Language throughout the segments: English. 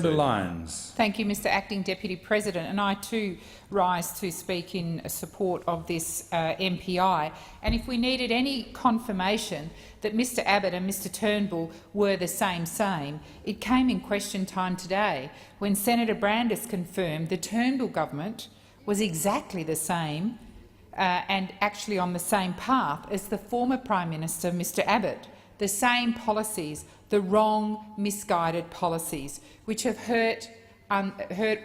Lyons. Thank you, Mr Acting Deputy President. And I too rise to speak in support of this MPI. And if we needed any confirmation that Mr Abbott and Mr Turnbull were the same, it came in question time today when Senator Brandis confirmed the Turnbull government was exactly the same and actually on the same path as the former Prime Minister, Mr Abbott. The same policies, the wrong, misguided policies, which have hurt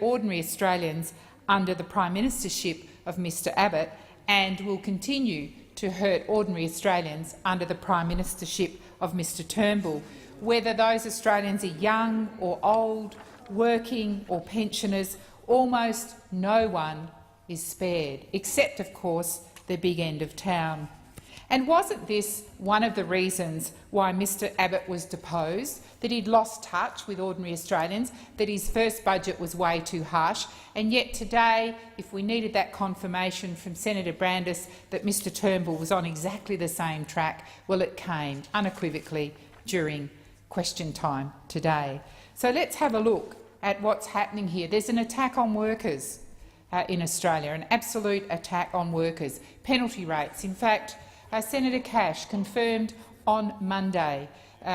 ordinary Australians under the Prime Ministership of Mr Abbott and will continue to hurt ordinary Australians under the Prime Ministership of Mr Turnbull, whether those Australians are young or old, working or pensioners. Almost no one is spared, except, of course, the big end of town. And wasn't this one of the reasons why Mr Abbott was deposed, that he'd lost touch with ordinary Australians, that his first budget was way too harsh? And yet today, if we needed that confirmation from Senator Brandis that Mr Turnbull was on exactly the same track, well, it came unequivocally during question time today. So let's have a look at what's happening here. There's an attack on workers in Australia, an absolute attack on workers. Penalty rates. In fact, Senator Cash confirmed on Monday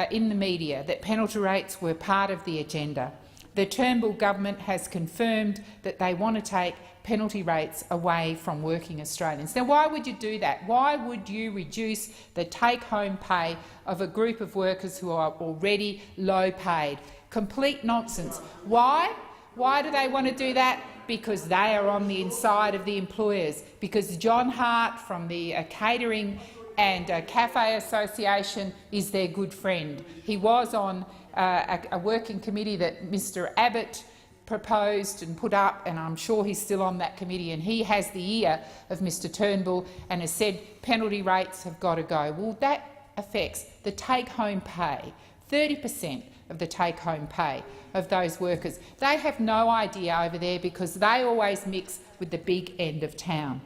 in the media that penalty rates were part of the agenda. The Turnbull government has confirmed that they want to take penalty rates away from working Australians. Now, why would you do that? Why would you reduce the take-home pay of a group of workers who are already low paid? Complete nonsense. Why? Why do they want to do that? Because they are on the inside of the employers. Because John Hart from the Catering and Cafe Association is their good friend. He was on a working committee that Mr Abbott proposed and put up, and I'm sure he's still on that committee, and he has the ear of Mr Turnbull and has said penalty rates have got to go. Well, that affects the take-home pay, 30% of the take-home pay of those workers. They have no idea over there because they always mix with the big end of town.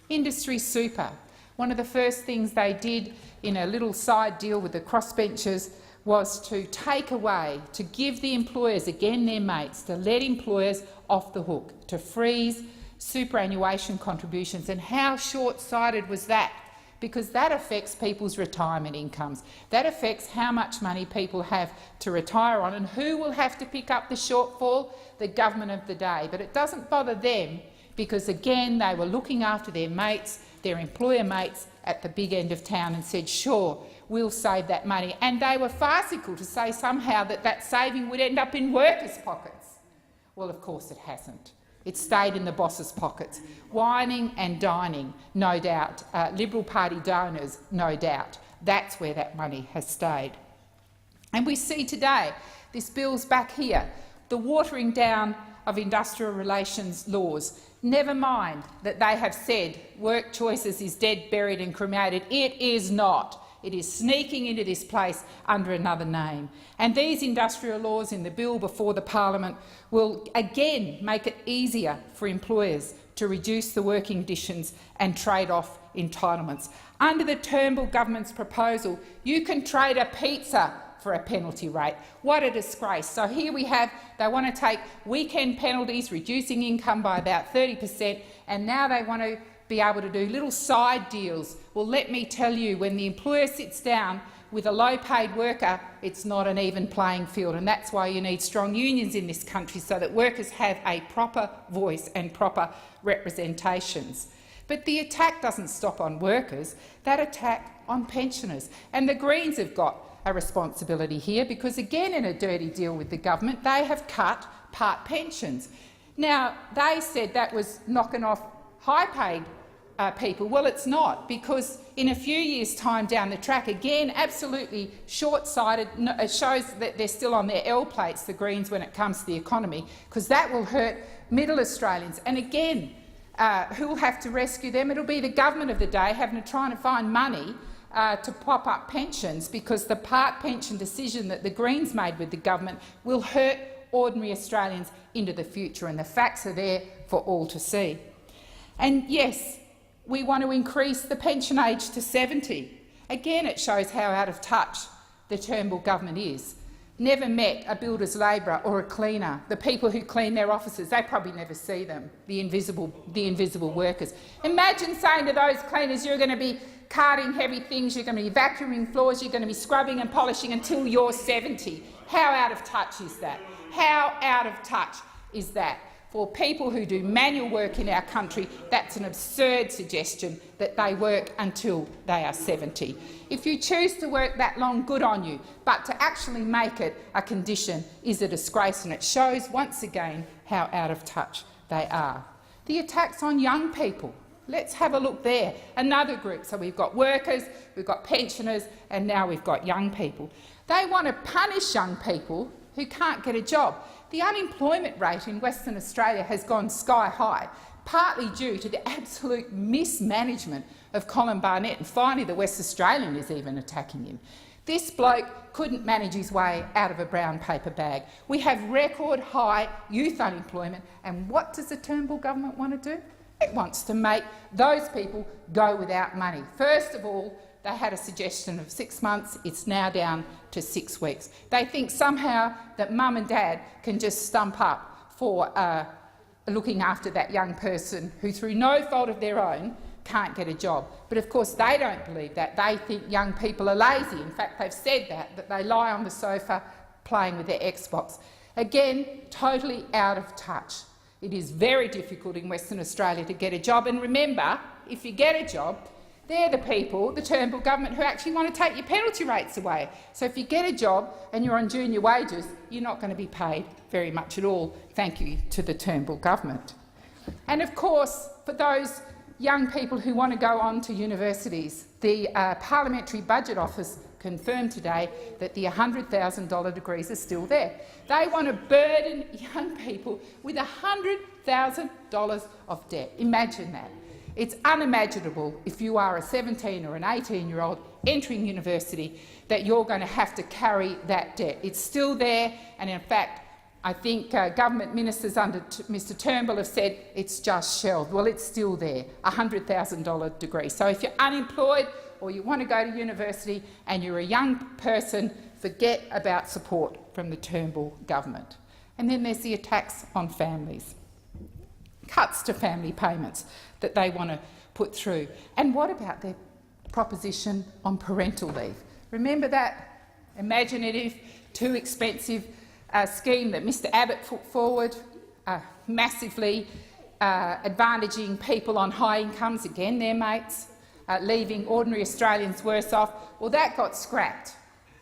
Industry super. One of the first things they did in a little side deal with the crossbenchers was to take away, to give the employers, again their mates, to let employers off the hook, to freeze superannuation contributions. And how short-sighted was that? Because that affects people's retirement incomes. That affects how much money people have to retire on, and who will have to pick up the shortfall? The government of the day. But it doesn't bother them because, again, they were looking after their mates, their employer mates at the big end of town, and said, sure, we'll save that money. And they were farcical to say somehow that that saving would end up in workers' pockets. Well, of course it hasn't. It stayed in the boss's pockets. Whining and dining, no doubt. Liberal Party donors, no doubt. That's where that money has stayed. And we see today, this bill's back here, the watering down of industrial relations laws. Never mind that they have said work choices is dead, buried and cremated. It is not. It is sneaking into this place under another name. And these industrial laws in the bill before the parliament will again make it easier for employers to reduce the working conditions and trade off entitlements. Under the Turnbull government's proposal, you can trade a pizza for a penalty rate. What a disgrace. So here we have, they want to take weekend penalties, reducing income by about 30%, and now they want to be able to do little side deals. Well, let me tell you, when the employer sits down with a low-paid worker, it's not an even playing field, and that's why you need strong unions in this country so that workers have a proper voice and proper representations. But the attack doesn't stop on workers, that attack on pensioners. And the Greens have got a responsibility here because, again, in a dirty deal with the government, they have cut part pensions. Now, they said that was knocking off high-paid people. Well, it's not, because in a few years' time down the track, again, absolutely short-sighted, it shows that they're still on their L plates, the Greens, when it comes to the economy, because that will hurt middle Australians. And again, who will have to rescue them? It'll be the government of the day having to try and find money to pop up pensions, because the part pension decision that the Greens made with the government will hurt ordinary Australians into the future, and the facts are there for all to see. And yes, we want to increase the pension age to 70. Again, it shows how out of touch the Turnbull government is. never met a builder's labourer or a cleaner, the people who clean their offices. They probably never see them, the invisible workers. Imagine saying to those cleaners, you're going to be carting heavy things, you're going to be vacuuming floors, you're going to be scrubbing and polishing until you're 70. How out of touch is that? How out of touch is that? For people who do manual work in our country, that's an absurd suggestion that they work until they are 70. If you choose to work that long, good on you, but to actually make it a condition is a disgrace, and it shows once again how out of touch they are. The attacks on young people. Let's have a look there. Another group. So we've got workers, we've got pensioners, and now we've got young people. They want to punish young people who can't get a job. The unemployment rate in Western Australia has gone sky high, partly due to the absolute mismanagement of Colin Barnett, and finally the West Australian is even attacking him. This bloke couldn't manage his way out of a brown paper bag. We have record high youth unemployment, and what does the Turnbull government want to do? It wants to make those people go without money. First of all, they had a suggestion of 6 months. It's now down to 6 weeks. They think somehow that mum and dad can just stump up for looking after that young person who, through no fault of their own, can't get a job. But of course they don't believe that. They think young people are lazy. In fact, they've said that they lie on the sofa playing with their Xbox. Again, totally out of touch. It is very difficult in Western Australia to get a job, and remember, if you get a job, they're the people, the Turnbull government, who actually want to take your penalty rates away. So if you get a job and you're on junior wages, you're not going to be paid very much at all, thank you to the Turnbull government. And of course, for those young people who want to go on to universities, the Parliamentary Budget Office confirmed today that the $100,000 degrees are still there. They want to burden young people with $100,000 of debt. Imagine that. It's unimaginable if you are a 17 or an 18-year-old entering university that you're going to have to carry that debt. It's still there, and in fact I think government ministers under Mr Turnbull have said it's just shelved. Well, it's still there, $100,000 degree. So if you're unemployed or you want to go to university and you're a young person, forget about support from the Turnbull government. And then there's the attacks on families, cuts to family payments that they want to put through. And what about their proposition on parental leave? Remember that imaginative, too expensive scheme that Mr Abbott put forward, massively advantaging people on high incomes, again their mates, leaving ordinary Australians worse off. Well, that got scrapped.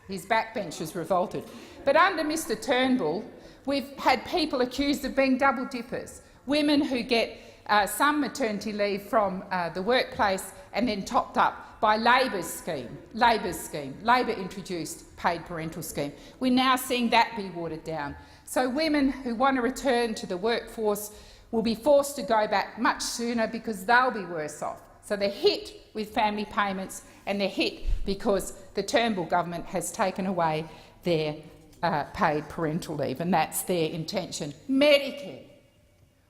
His backbenchers revolted. But under Mr Turnbull, we've had people accused of being double dippers, women who get some maternity leave from the workplace and then topped up by Labor's scheme. Labor introduced paid parental scheme. We're now seeing that be watered down. So women who want to return to the workforce will be forced to go back much sooner because they'll be worse off. So they're hit with family payments, and they're hit because the Turnbull government has taken away their paid parental leave, and that's their intention. Medicare.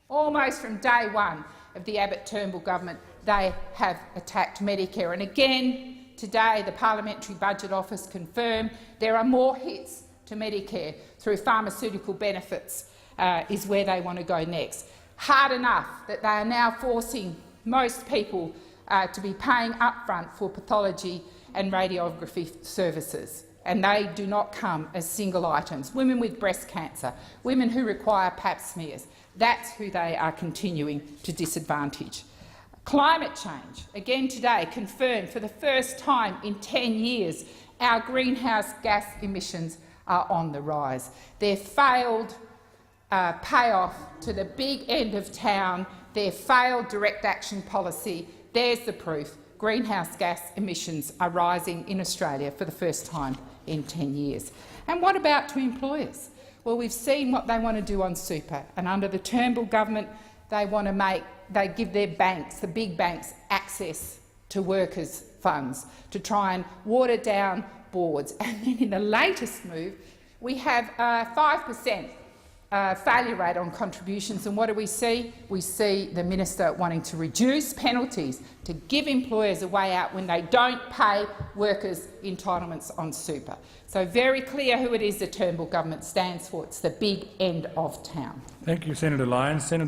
Almost from day one of the Abbott-Turnbull government, they have attacked Medicare. And again, today the Parliamentary Budget Office confirmed there are more hits to Medicare through pharmaceutical benefits is where they want to go next. Hard enough that they are now forcing most people to be paying upfront for pathology and radiography services, and they do not come as single items. Women with breast cancer, women who require pap smears, that's who they are continuing to disadvantage. Climate change, again today, confirmed for the first time in 10 years our greenhouse gas emissions are on the rise. Their failed payoff to the big end of town, their failed direct action policy, there's the proof. Greenhouse gas emissions are rising in Australia for the first time in 10 years. And what about to employers? Well, we've seen what they want to do on super, and under the Turnbull government they give their banks, the big banks, access to workers' funds to try and water down boards. And then in the latest move, we have 5% failure rate on contributions, and what do we see? We see the minister wanting to reduce penalties to give employers a way out when they don't pay workers entitlements on super. So very clear who it is the Turnbull government stands for. It's the big end of town. Thank you, Senator Lyons. Senator